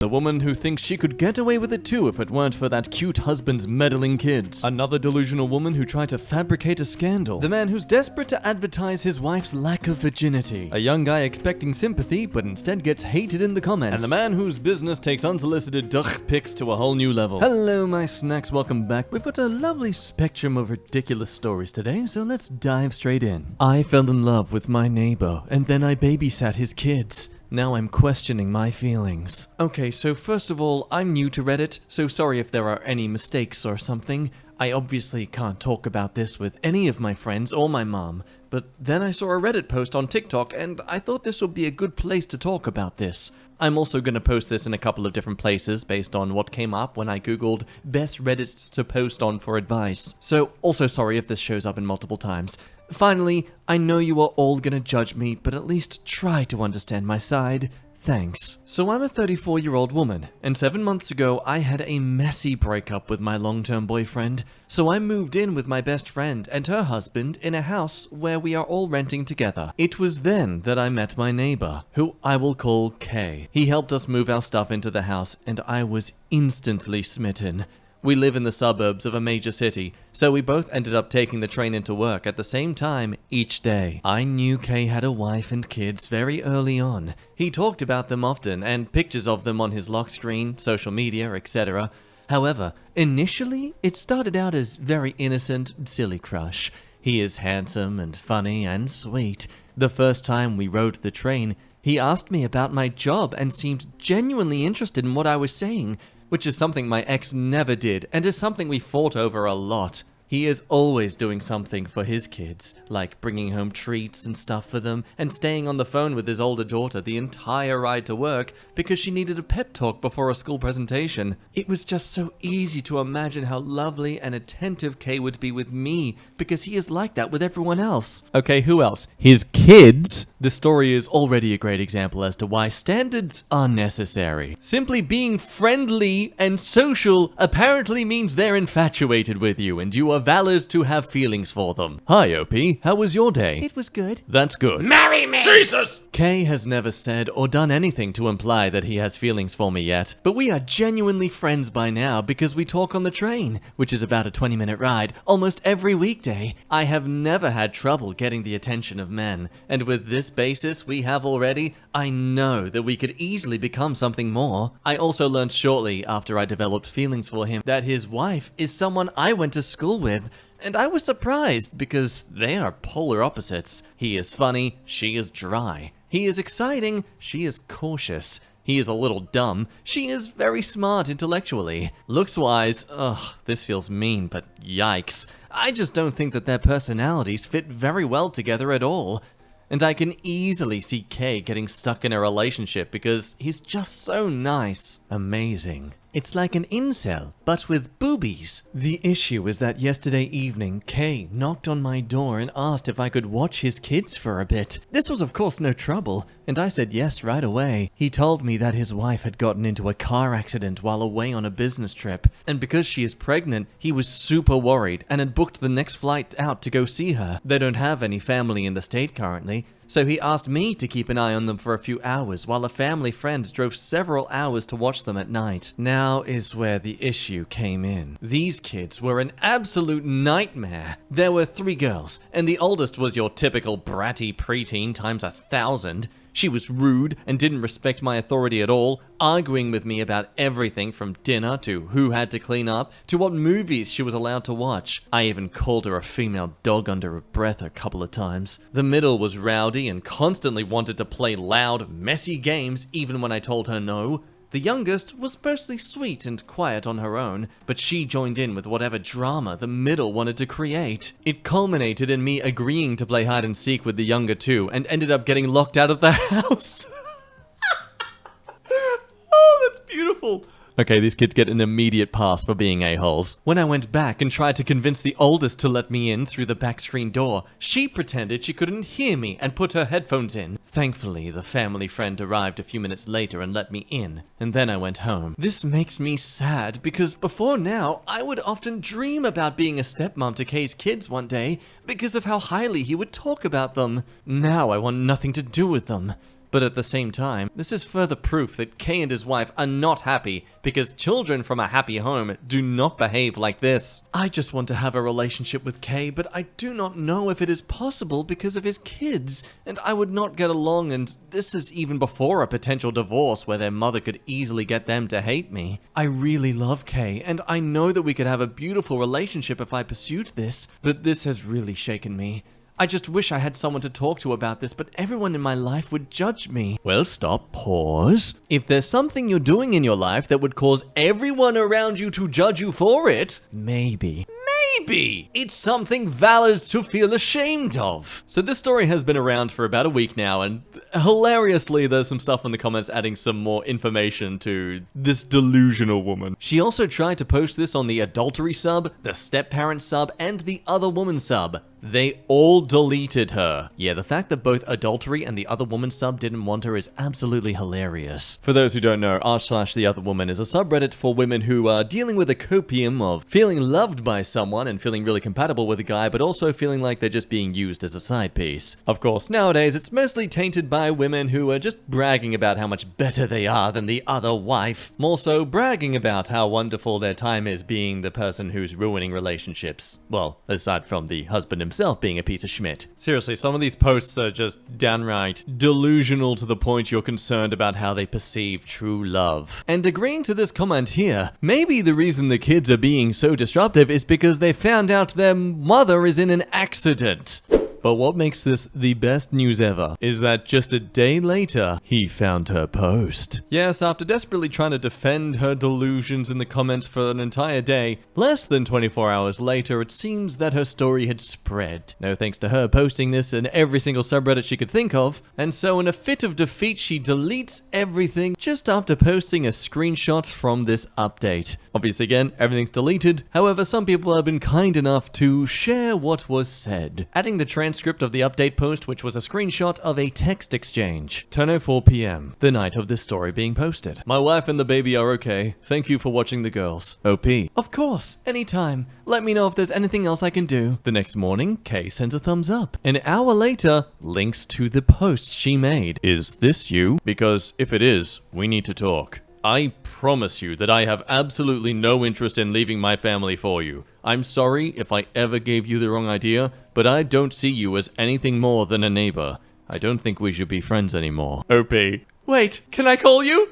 The woman who thinks she could get away with it too if it weren't for that cute husband's meddling kids. Another delusional woman who tried to fabricate a scandal. The man who's desperate to advertise his wife's lack of virginity. A young guy expecting sympathy but instead gets hated in the comments. And the man whose business takes unsolicited Duck Pics to a whole new level. Hello my snacks, welcome back. We've got a lovely spectrum of ridiculous stories today, so let's dive straight in. I fell in love with my neighbor and then I babysat his kids. Now I'm questioning my feelings. Okay, so first of all, I'm new to Reddit, so sorry if there are any mistakes or something. I obviously can't talk about this with any of my friends or my mom, but then I saw a Reddit post on TikTok and I thought this would be a good place to talk about this. I'm also going to post this in a couple of different places based on what came up when I googled best Reddits to post on for advice. So also sorry if this shows up in multiple times. Finally, I know you are all gonna judge me, but at least try to understand my side. Thanks. So I'm a 34-year-old woman, and 7 months ago I had a messy breakup with my long-term boyfriend, so I moved in with my best friend and her husband in a house where we are all renting together. It was then that I met my neighbor, who I will call Kay. He helped us move our stuff into the house, and I was instantly smitten. We live in the suburbs of a major city, so we both ended up taking the train into work at the same time each day. I knew Kay had a wife and kids very early on. He talked about them often, and pictures of them on his lock screen, social media, etc. However, initially, it started out as very innocent, silly crush. He is handsome and funny and sweet. The first time we rode the train, he asked me about my job and seemed genuinely interested in what I was saying, which is something my ex never did, and is something we fought over a lot. He is always doing something for his kids, like bringing home treats and stuff for them, and staying on the phone with his older daughter the entire ride to work because she needed a pep talk before a school presentation. It was just so easy to imagine how lovely and attentive Kay would be with me, because he is like that with everyone else. Okay, who else? His kids? This story is already a great example as to why standards are necessary. Simply being friendly and social apparently means they're infatuated with you, and you are valid to have feelings for them. Hi, OP. How was your day? It was good. That's good. Marry me! Jesus! Kay has never said or done anything to imply that he has feelings for me yet, but we are genuinely friends by now because we talk on the train, which is about a 20-minute ride, almost every weekday. I have never had trouble getting the attention of men, and with this basis we have already, I know that we could easily become something more. I also learned shortly after I developed feelings for him that his wife is someone I went to school with, and I was surprised because they are polar opposites. He is funny, she is dry. He is exciting, she is cautious. He is a little dumb, she is very smart intellectually. Looks-wise, this feels mean, but yikes. I just don't think that their personalities fit very well together at all. And I can easily see Kay getting stuck in a relationship because he's just so nice. Amazing. It's like an incel, but with boobies. The issue is that yesterday evening, Kay knocked on my door and asked if I could watch his kids for a bit. This was of course no trouble, and I said yes right away. He told me that his wife had gotten into a car accident while away on a business trip, and because she is pregnant, he was super worried and had booked the next flight out to go see her. They don't have any family in the state currently, so he asked me to keep an eye on them for a few hours while a family friend drove several hours to watch them at night. Now is where the issue came in. These kids were an absolute nightmare. There were 3 girls, and the oldest was your typical bratty preteen times 1,000. She was rude and didn't respect my authority at all, arguing with me about everything from dinner to who had to clean up to what movies she was allowed to watch. I even called her a female dog under her breath a couple of times. The middle was rowdy and constantly wanted to play loud, messy games even when I told her no. The youngest was mostly sweet and quiet on her own, but she joined in with whatever drama the middle wanted to create. It culminated in me agreeing to play hide and seek with the younger two and ended up getting locked out of the house. Oh, that's beautiful. Okay, these kids get an immediate pass for being a-holes. When I went back and tried to convince the oldest to let me in through the back screen door, she pretended she couldn't hear me and put her headphones in. Thankfully, the family friend arrived a few minutes later and let me in, and then I went home. This makes me sad because before now, I would often dream about being a stepmom to Kay's kids one day because of how highly he would talk about them. Now I want nothing to do with them. But at the same time, this is further proof that Kay and his wife are not happy because children from a happy home do not behave like this. I just want to have a relationship with Kay, but I do not know if it is possible because of his kids, and I would not get along, and this is even before a potential divorce where their mother could easily get them to hate me. I really love Kay, and I know that we could have a beautiful relationship if I pursued this, but this has really shaken me. I just wish I had someone to talk to about this, but everyone in my life would judge me. Well, stop, pause. If there's something you're doing in your life that would cause everyone around you to judge you for it, maybe it's something valid to feel ashamed of. So this story has been around for about a week now, and hilariously there's some stuff in the comments adding some more information to this delusional woman. She also tried to post this on the adultery sub, the step-parent sub, and the other woman sub. They all deleted her. Yeah, the fact that both adultery and the other woman sub didn't want her is absolutely hilarious. For those who don't know, r/the other woman is a subreddit for women who are dealing with a copium of feeling loved by someone and feeling really compatible with a guy, but also feeling like they're just being used as a side piece. Of course, nowadays it's mostly tainted by women who are just bragging about how much better they are than the other wife. More so bragging about how wonderful their time is being the person who's ruining relationships. Well, aside from the husband himself being a piece of schmidt. Seriously, some of these posts are just downright delusional to the point you're concerned about how they perceive true love. And agreeing to this comment here, maybe the reason the kids are being so disruptive is because they found out their mother is in an accident. But what makes this the best news ever is that just a day later, he found her post. Yes, after desperately trying to defend her delusions in the comments for an entire day, less than 24 hours later, it seems that her story had spread. No thanks to her posting this in every single subreddit she could think of, and so in a fit of defeat, she deletes everything just after posting a screenshot from this update. Obviously again, everything's deleted, however some people have been kind enough to share what was said, adding the transcript of the update post, which was a screenshot of a text exchange. 10:04 p.m, the night of this story being posted. My wife and the baby are okay. Thank you for watching the girls. OP. Of course, anytime. Let me know if there's anything else I can do. The next morning, Kay sends a thumbs up. An hour later, links to the post she made. Is this you? Because if it is, we need to talk. I promise you that I have absolutely no interest in leaving my family for you. I'm sorry if I ever gave you the wrong idea, but I don't see you as anything more than a neighbor. I don't think we should be friends anymore. OP. Wait, can I call you?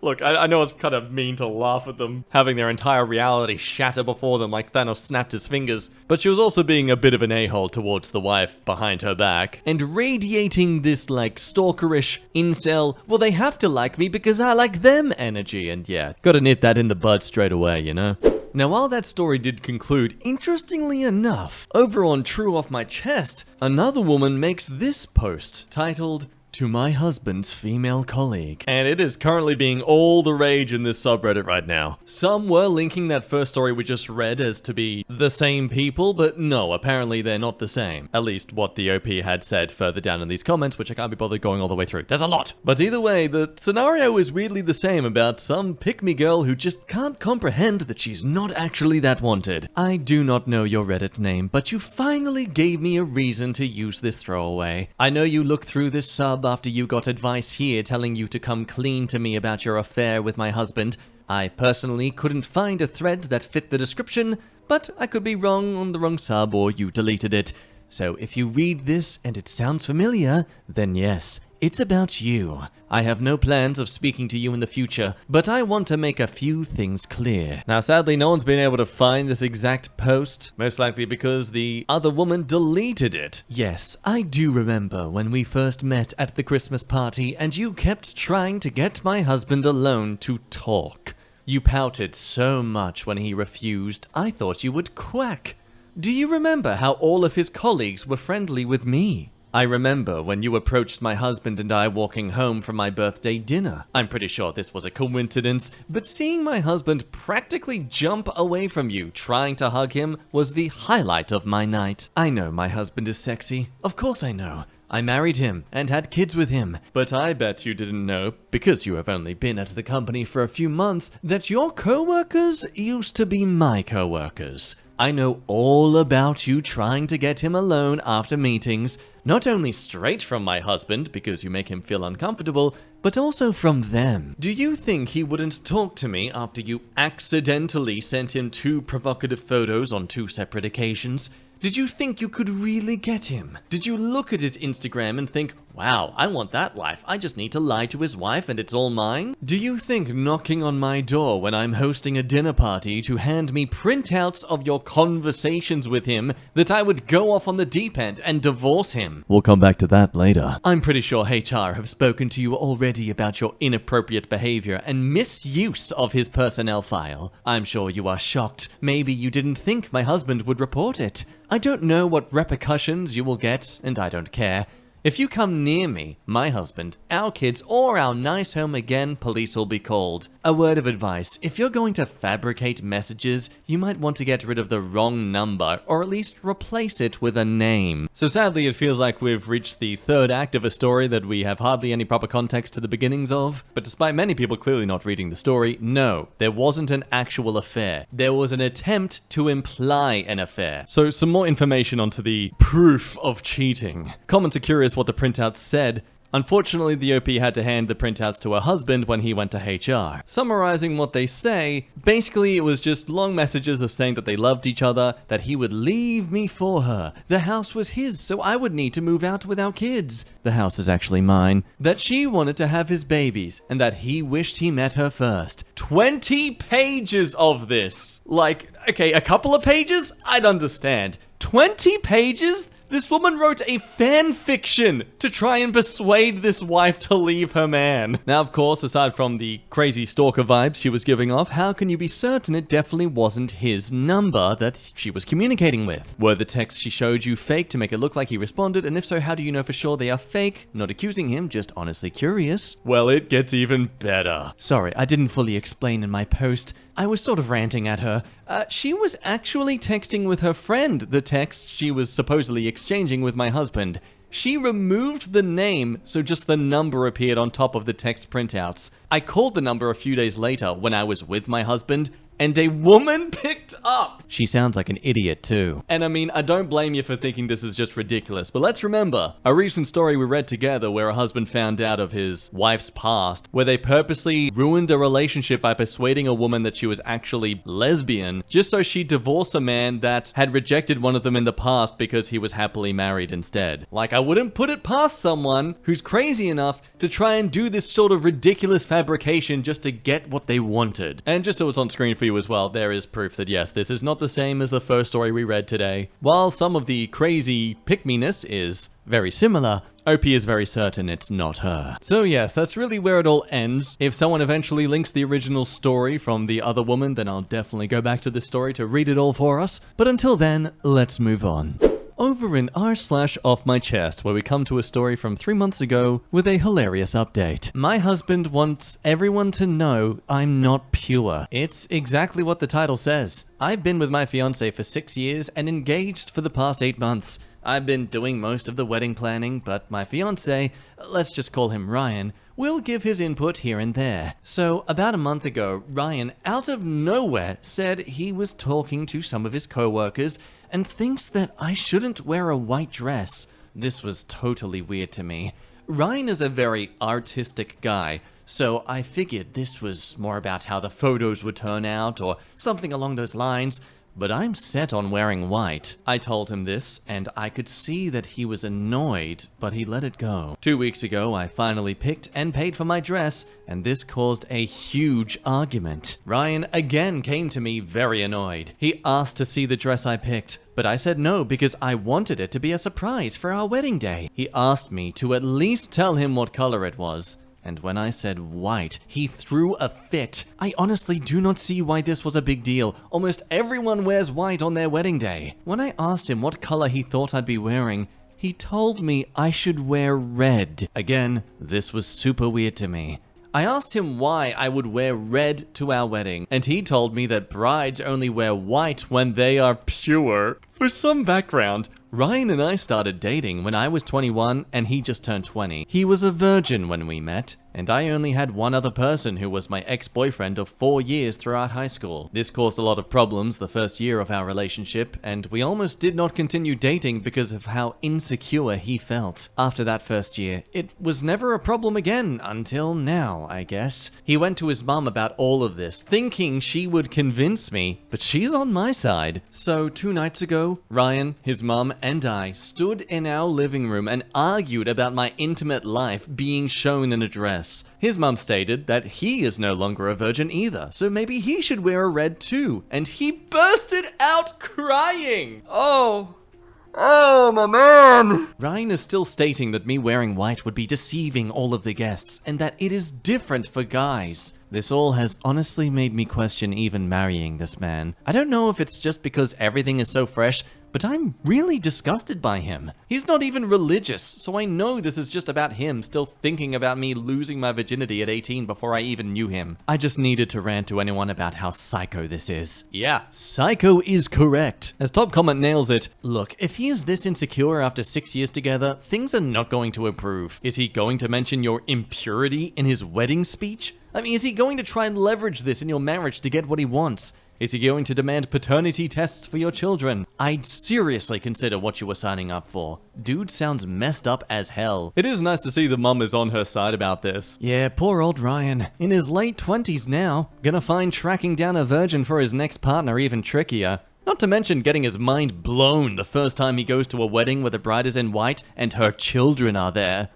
Look, I know it's kind of mean to laugh at them, having their entire reality shatter before them like Thanos snapped his fingers, but she was also being a bit of an a-hole towards the wife behind her back, and radiating this, like, stalkerish, incel, well, they have to like me because I like them energy, and yeah, gotta nip that in the bud straight away, you know? Now, while that story did conclude, interestingly enough, over on True Off My Chest, another woman makes this post, titled, "To my husband's female colleague." And it is currently being all the rage in this subreddit right now. Some were linking that first story we just read as to be the same people, but no, apparently they're not the same. At least what the OP had said further down in these comments, which I can't be bothered going all the way through. There's a lot! But either way, the scenario is weirdly the same about some pick-me girl who just can't comprehend that she's not actually that wanted. I do not know your Reddit name, but you finally gave me a reason to use this throwaway. I know you looked through this sub after you got advice here telling you to come clean to me about your affair with my husband. I personally couldn't find a thread that fit the description, but I could be wrong on the wrong sub or you deleted it. So if you read this and it sounds familiar, then yes, it's about you. I have no plans of speaking to you in the future, but I want to make a few things clear. Now, sadly, no one's been able to find this exact post, most likely because the other woman deleted it. Yes, I do remember when we first met at the Christmas party and you kept trying to get my husband alone to talk. You pouted so much when he refused, I thought you would quack. Do you remember how all of his colleagues were friendly with me? I remember when you approached my husband and I walking home from my birthday dinner. I'm pretty sure this was a coincidence, but seeing my husband practically jump away from you trying to hug him was the highlight of my night. I know my husband is sexy. Of course I know. I married him and had kids with him, but I bet you didn't know, because you have only been at the company for a few months, that your co-workers used to be my co-workers. I know all about you trying to get him alone after meetings. Not only straight from my husband, because you make him feel uncomfortable, but also from them. Do you think he wouldn't talk to me after you accidentally sent him 2 provocative photos on 2 separate occasions? Did you think you could really get him? Did you look at his Instagram and think, wow, I want that life, I just need to lie to his wife and it's all mine? Do you think knocking on my door when I'm hosting a dinner party to hand me printouts of your conversations with him that I would go off on the deep end and divorce him? We'll come back to that later. I'm pretty sure HR have spoken to you already about your inappropriate behavior and misuse of his personnel file. I'm sure you are shocked. Maybe you didn't think my husband would report it. I don't know what repercussions you will get, and I don't care. If you come near me, my husband, our kids, or our nice home again, police will be called. A word of advice, if you're going to fabricate messages, you might want to get rid of the wrong number, or at least replace it with a name. So sadly, it feels like we've reached the 3rd act of a story that we have hardly any proper context to the beginnings of. But despite many people clearly not reading the story, no, there wasn't an actual affair. There was an attempt to imply an affair. So some more information onto the proof of cheating. Comments are curious what the printouts said. Unfortunately, the OP had to hand the printouts to her husband when he went to HR. Summarizing what they say, basically it was just long messages of saying that they loved each other, that he would leave me for her, the house was his, so I would need to move out with our kids, the house is actually mine, that she wanted to have his babies, and that he wished he met her first. 20 pages of this! Like, okay, a couple of pages? I'd understand. 20 pages? This woman wrote a fan fiction to try and persuade this wife to leave her man. Now, of course, aside from the crazy stalker vibes she was giving off, how can you be certain it definitely wasn't his number that she was communicating with? Were the texts she showed you fake to make it look like he responded? And if so, how do you know for sure they are fake? Not accusing him, just honestly curious. Well, it gets even better. Sorry, I didn't fully explain in my post. I was sort of ranting at her. She was actually texting with her friend, the text she was supposedly exchanging with my husband. She removed the name, so just the number appeared on top of the text printouts. I called the number a few days later when I was with my husband, and a woman picked up. She sounds like an idiot too. And I mean, I don't blame you for thinking this is just ridiculous, but let's remember a recent story we read together where a husband found out of his wife's past, where they purposely ruined a relationship by persuading a woman that she was actually lesbian, just so she'd divorce a man that had rejected one of them in the past because he was happily married instead. Like, I wouldn't put it past someone who's crazy enough to try and do this sort of ridiculous fabrication just to get what they wanted. And just so it's on screen for you as well, there is proof that yes, this is not the same as the first story we read today. While some of the crazy pick-me-ness is very similar, OP is very certain it's not her. So yes, that's really where it all ends. If someone eventually links the original story from the other woman, then I'll definitely go back to this story to read it all for us. But until then, let's move on. Over in r/off my chest, where we come to a story from 3 months ago with a hilarious update. My husband wants everyone to know I'm not pure. It's exactly what the title says. I've been with my fiance for 6 years and engaged for the past 8 months. I've been doing most of the wedding planning, but my fiance, let's just call him Ryan, will give his input here and there. So, about a month ago, Ryan, out of nowhere, said he was talking to some of his co-workers and thinks that I shouldn't wear a white dress. This was totally weird to me. Ryan is a very artistic guy, so I figured this was more about how the photos would turn out or something along those lines. But I'm set on wearing white. I told him this, and I could see that he was annoyed, but he let it go. 2 weeks ago, I finally picked and paid for my dress, and this caused a huge argument. Ryan again came to me very annoyed. He asked to see the dress I picked, but I said no because I wanted it to be a surprise for our wedding day. He asked me to at least tell him what color it was. And when I said white, he threw a fit. I honestly do not see why this was a big deal. Almost everyone wears white on their wedding day. When I asked him what color he thought I'd be wearing, he told me I should wear red. Again, this was super weird to me. I asked him why I would wear red to our wedding, and he told me that brides only wear white when they are pure. For some background, Ryan and I started dating when I was 21 and he just turned 20. He was a virgin when we met, and I only had one other person who was my ex-boyfriend of 4 years throughout high school. This caused a lot of problems the first year of our relationship, and we almost did not continue dating because of how insecure he felt. After that first year, it was never a problem again until now, I guess. He went to his mom about all of this, thinking she would convince me, but she's on my side. So 2 nights ago, Ryan, his mom, and I stood in our living room and argued about my intimate life being shown in a dress. His mom stated that he is no longer a virgin either, so maybe he should wear a red too, and he bursted out crying. Oh, my man! Ryan is still stating that me wearing white would be deceiving all of the guests, and that it is different for guys. This all has honestly made me question even marrying this man. I don't know if it's just because everything is so fresh, but I'm really disgusted by him. He's not even religious, so I know this is just about him still thinking about me losing my virginity at 18 before I even knew him. I just needed to rant to anyone about how psycho this is. Yeah, psycho is correct. As top comment nails it, look, if he is this insecure after 6 years together, things are not going to improve. Is he going to mention your impurity in his wedding speech? I mean, is he going to try and leverage this in your marriage to get what he wants? Is he going to demand paternity tests for your children? I'd seriously consider what you were signing up for. Dude sounds messed up as hell. It is nice to see the mum is on her side about this. Yeah, poor old Ryan. In his late 20s now. Gonna find tracking down a virgin for his next partner even trickier. Not to mention getting his mind blown the first time he goes to a wedding where the bride is in white and her children are there.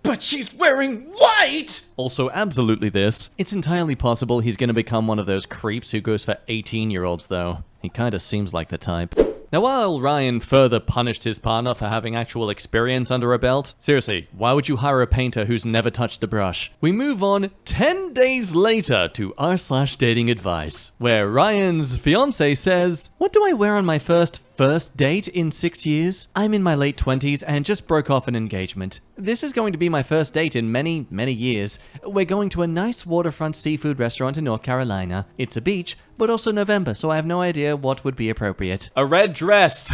But she's wearing white! Also, absolutely this. It's entirely possible he's gonna become one of those creeps who goes for 18-year-olds though. He kinda seems like the type. Now, while Ryan further punished his partner for having actual experience under a belt, seriously, why would you hire a painter who's never touched the brush? We move on 10 days later to r/dating advice, where Ryan's fiance says, "What do I wear on my first date in 6 years? I'm in my late 20s and just broke off an engagement. This is going to be my first date in many, many years. We're going to a nice waterfront seafood restaurant in North Carolina. It's a beach, but also November, so I have no idea what would be appropriate." A red dress!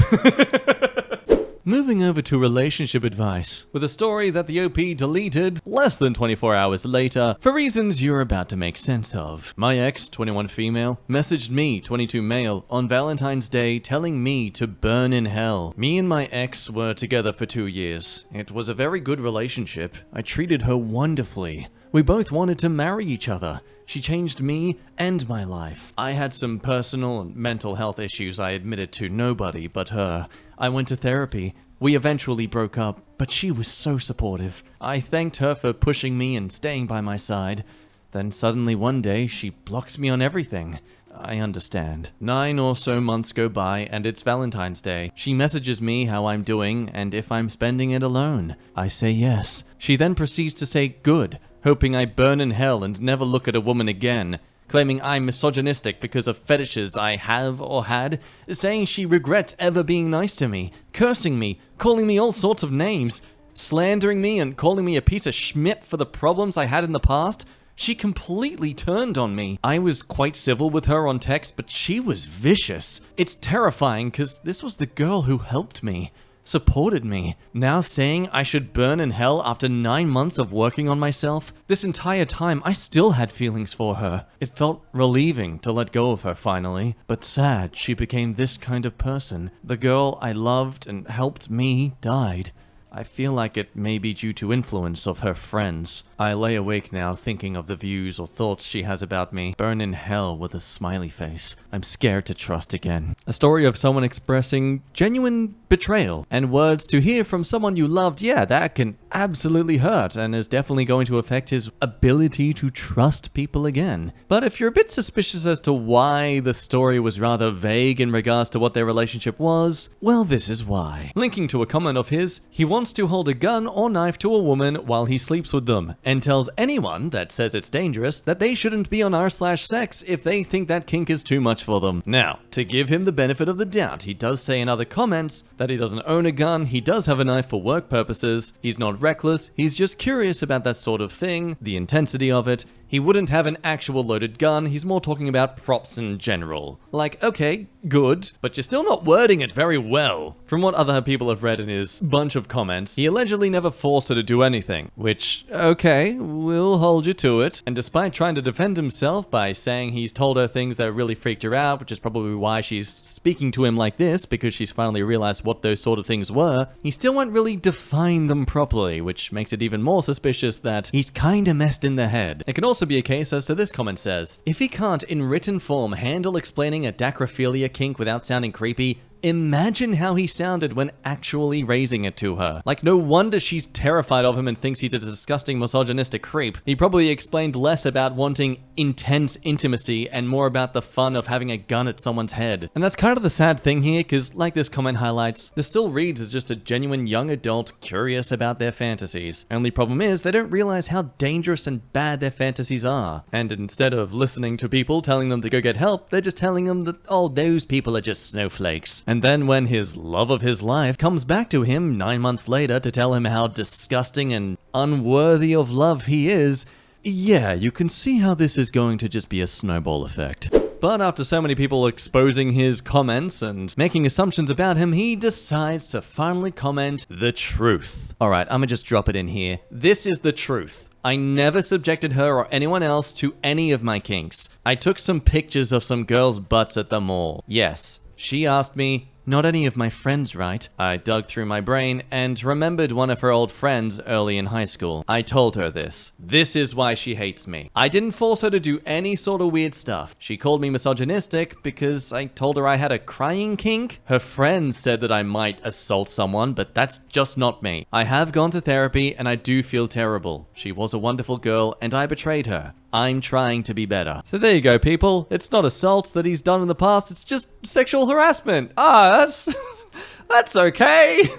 Moving over to relationship advice, with a story that the OP deleted less than 24 hours later, for reasons you're about to make sense of. My ex, 21 female, messaged me, 22 male, on Valentine's Day telling me to burn in hell. Me and my ex were together for 2 years. It was a very good relationship. I treated her wonderfully. We both wanted to marry each other. She changed me and my life. I had some personal and mental health issues I admitted to nobody but her. I went to therapy. We eventually broke up, but she was so supportive. I thanked her for pushing me and staying by my side. Then suddenly one day, she blocks me on everything. I understand. 9 or so months go by and it's Valentine's Day. She messages me how I'm doing and if I'm spending it alone. I say yes. She then proceeds to say good, hoping I burn in hell and never look at a woman again, claiming I'm misogynistic because of fetishes I have or had, saying she regrets ever being nice to me, cursing me, calling me all sorts of names, slandering me and calling me a piece of schmidt for the problems I had in the past. She completely turned on me. I was quite civil with her on text, but she was vicious. It's terrifying because this was the girl who helped me, supported me, now saying I should burn in hell after 9 months of working on myself. This entire time, I still had feelings for her. It felt relieving to let go of her finally, but sad she became this kind of person. The girl I loved and helped me died. I feel like it may be due to influence of her friends. I lay awake now thinking of the views or thoughts she has about me. Burn in hell with a smiley face. I'm scared to trust again. A story of someone expressing genuine betrayal and words to hear from someone you loved. Yeah, that can absolutely hurt and is definitely going to affect his ability to trust people again. But if you're a bit suspicious as to why the story was rather vague in regards to what their relationship was, well, this is why. Linking to a comment of his, he wants to hold a gun or knife to a woman while he sleeps with them, and tells anyone that says it's dangerous that they shouldn't be on r/sex if they think that kink is too much for them. Now, to give him the benefit of the doubt, he does say in other comments that he doesn't own a gun, he does have a knife for work purposes, he's not reckless, he's just curious about that sort of thing, the intensity of it. He wouldn't have an actual loaded gun, he's more talking about props in general. Like, okay, good, but you're still not wording it very well. From what other people have read in his bunch of comments, he allegedly never forced her to do anything, which, okay, we'll hold you to it. And despite trying to defend himself by saying he's told her things that really freaked her out, which is probably why she's speaking to him like this, because she's finally realized what those sort of things were, he still won't really define them properly, which makes it even more suspicious that he's kinda messed in the head. It can also be a case as to this comment says, if he can't in written form handle explaining a dacrophilia kink without sounding creepy, imagine how he sounded when actually raising it to her. Like, no wonder she's terrified of him and thinks he's a disgusting misogynistic creep. He probably explained less about wanting intense intimacy and more about the fun of having a gun at someone's head. And that's kind of the sad thing here, because like this comment highlights, this still reads as just a genuine young adult curious about their fantasies. Only problem is, they don't realize how dangerous and bad their fantasies are. And instead of listening to people telling them to go get help, they're just telling them that, oh, those people are just snowflakes. And then when his love of his life comes back to him 9 months later to tell him how disgusting and unworthy of love he is, yeah, you can see how this is going to just be a snowball effect. But after so many people exposing his comments and making assumptions about him, he decides to finally comment the truth. Alright, I'ma just drop it in here. This is the truth. I never subjected her or anyone else to any of my kinks. I took some pictures of some girls' butts at the mall. Yes. She asked me, not any of my friends, right? I dug through my brain and remembered one of her old friends early in high school. I told her this. This is why she hates me. I didn't force her to do any sort of weird stuff. She called me misogynistic because I told her I had a crying kink. Her friends said that I might assault someone, but that's just not me. I have gone to therapy and I do feel terrible. She was a wonderful girl and I betrayed her. I'm trying to be better. So there you go, people. It's not assault that he's done in the past, it's just sexual harassment. That's okay.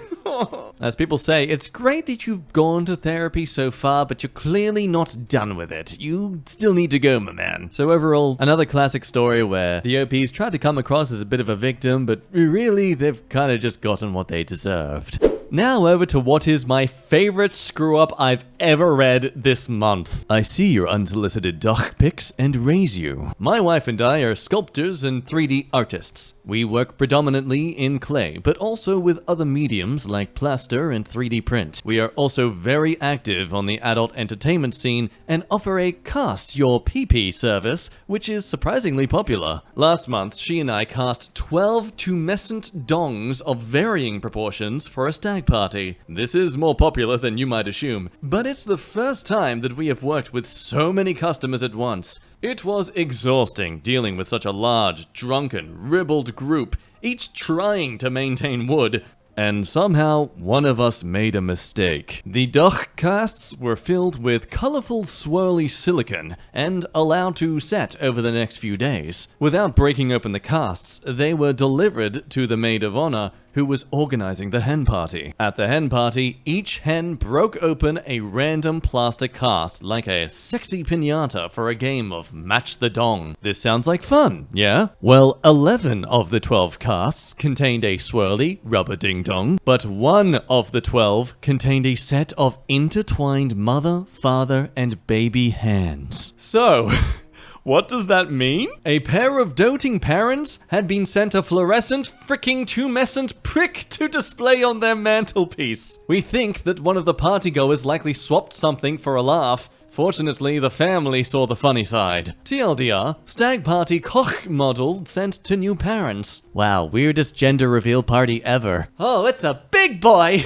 As people say, it's great that you've gone to therapy so far, but you're clearly not done with it. You still need to go, my man. So overall, another classic story where the OPs tried to come across as a bit of a victim, but really, they've kind of just gotten what they deserved. Now over to what is my favorite screw-up I've ever read this month. I see your unsolicited Duck Pics and raise you. My wife and I are sculptors and 3D artists. We work predominantly in clay, but also with other mediums like plaster and 3D print. We are also very active on the adult entertainment scene and offer a cast your PP service, which is surprisingly popular. Last month, she and I cast 12 tumescent dongs of varying proportions for a stag party. This is more popular than you might assume, but it's the first time that we have worked with so many customers at once. It was exhausting dealing with such a large, drunken, ribald group, each trying to maintain wood. And somehow, one of us made a mistake. The duck casts were filled with colorful swirly silicone and allowed to set over the next few days. Without breaking open the casts, they were delivered to the maid of honor who was organizing the hen party. At the hen party, each hen broke open a random plastic cast like a sexy piñata for a game of Match the Dong. This sounds like fun, yeah? Well, 11 of the 12 casts contained a swirly rubber ding-dong, but one of the 12 contained a set of intertwined mother, father, and baby hands. So... what does that mean? A pair of doting parents had been sent a fluorescent fricking tumescent prick to display on their mantelpiece. We think that one of the partygoers likely swapped something for a laugh. Fortunately, the family saw the funny side. TLDR, stag party Koch model sent to new parents. Wow, weirdest gender reveal party ever. Oh, it's a big boy!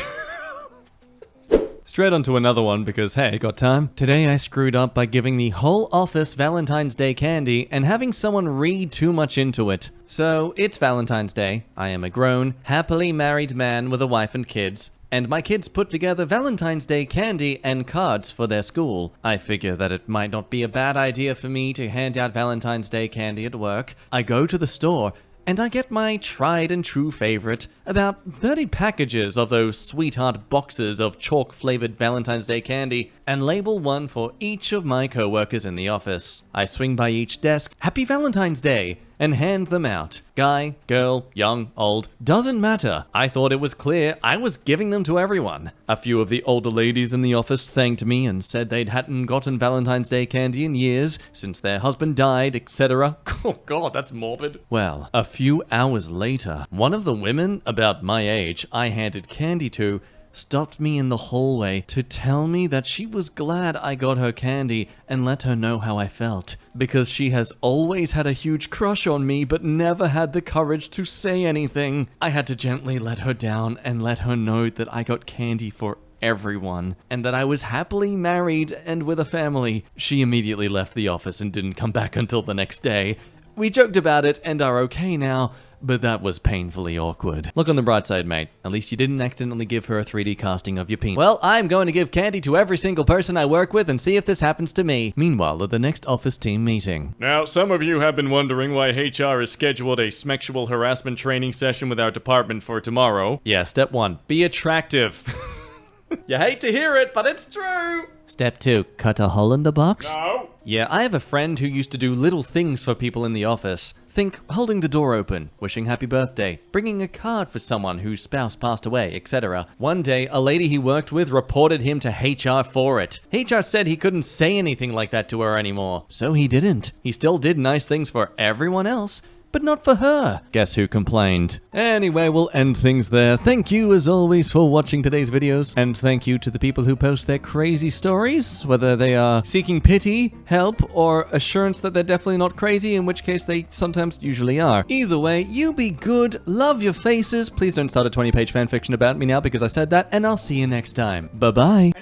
Straight onto another one because, hey, got time? Today I screwed up by giving the whole office Valentine's Day candy and having someone read too much into it. So, it's Valentine's Day. I am a grown, happily married man with a wife and kids. And my kids put together Valentine's Day candy and cards for their school. I figure that it might not be a bad idea for me to hand out Valentine's Day candy at work. I go to the store, and I get my tried and true favorite, about 30 packages of those sweetheart boxes of chalk-flavored Valentine's Day candy, and label one for each of my co-workers in the office. I swing by each desk, Happy Valentine's Day, and hand them out. Guy, girl, young, old, doesn't matter. I thought it was clear I was giving them to everyone. A few of the older ladies in the office thanked me and said they hadn't gotten Valentine's Day candy in years since their husband died, etc. Oh god, that's morbid. Well, a few hours later, one of the women about my age I handed candy to stopped me in the hallway to tell me that she was glad I got her candy and let her know how I felt, because she has always had a huge crush on me but never had the courage to say anything. I had to gently let her down and let her know that I got candy for everyone, and that I was happily married and with a family. She immediately left the office and didn't come back until the next day. We joked about it and are okay now, but that was painfully awkward. Look on the bright side, mate. At least you didn't accidentally give her a 3D casting of your penis. Well, I'm going to give candy to every single person I work with and see if this happens to me. Meanwhile, at the next office team meeting. Now, some of you have been wondering why HR has scheduled a sexual harassment training session with our department for tomorrow. Yeah, step 1, be attractive. You hate to hear it, but it's true. Step 2, cut a hole in the box? No. Yeah, I have a friend who used to do little things for people in the office. Think holding the door open, wishing happy birthday, bringing a card for someone whose spouse passed away, etc. One day, a lady he worked with reported him to HR for it. HR said he couldn't say anything like that to her anymore. So he didn't. He still did nice things for everyone else, but not for her. Guess who complained? Anyway, we'll end things there. Thank you, as always, for watching today's videos. And thank you to the people who post their crazy stories, whether they are seeking pity, help, or assurance that they're definitely not crazy, in which case they sometimes usually are. Either way, you be good, love your faces. Please don't start a 20-page fanfiction about me now because I said that, and I'll see you next time. Bye-bye.